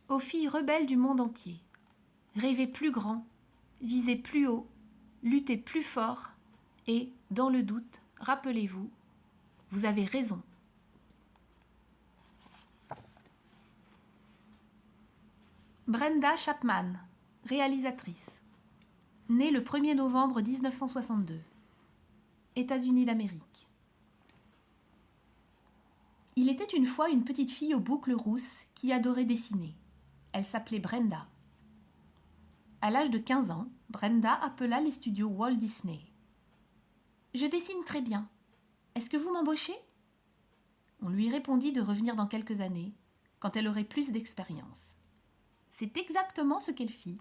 Aux filles rebelles du monde entier, rêvez plus grand, visez plus haut, luttez plus fort et, dans le doute, rappelez-vous, vous avez raison. Brenda Chapman, réalisatrice. Née le 1er novembre 1962. États-Unis d'Amérique. Il était une fois une petite fille aux boucles rousses qui adorait dessiner. Elle s'appelait Brenda. À l'âge de 15 ans, Brenda appela les studios Walt Disney. « Je dessine très bien. Est-ce que vous m'embauchez ?» On lui répondit de revenir dans quelques années, quand elle aurait plus d'expérience. C'est exactement ce qu'elle fit.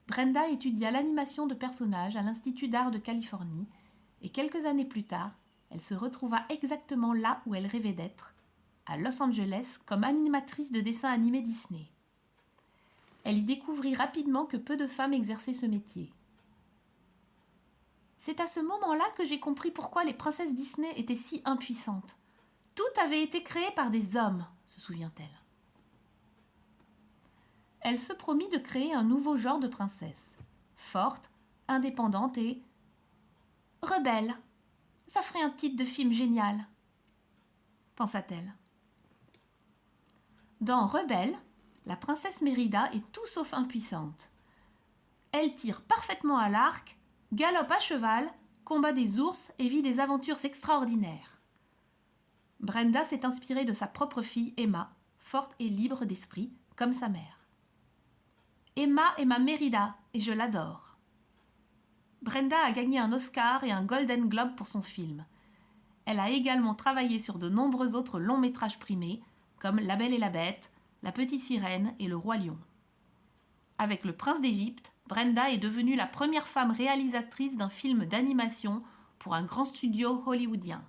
Brenda étudia l'animation de personnages à l'Institut d'art de Californie et quelques années plus tard, elle se retrouva exactement là où elle rêvait d'être, à Los Angeles comme animatrice de dessins animés Disney. Elle y découvrit rapidement que peu de femmes exerçaient ce métier. C'est à ce moment-là que j'ai compris pourquoi les princesses Disney étaient si impuissantes. Tout avait été créé par des hommes, se souvient-elle. Elle se promit de créer un nouveau genre de princesse, forte, indépendante et rebelle. Ça ferait un titre de film génial, pensa-t-elle. Dans Rebelle, la princesse Mérida est tout sauf impuissante. Elle tire parfaitement à l'arc, galope à cheval, combat des ours et vit des aventures extraordinaires. Brenda s'est inspirée de sa propre fille Emma, forte et libre d'esprit, comme sa mère. Emma est ma Mérida et je l'adore. Brenda a gagné un Oscar et un Golden Globe pour son film. Elle a également travaillé sur de nombreux autres longs métrages primés, comme La Belle et la Bête, La Petite Sirène et Le Roi Lion. Avec Le Prince d'Égypte, Brenda est devenue la première femme réalisatrice d'un film d'animation pour un grand studio hollywoodien.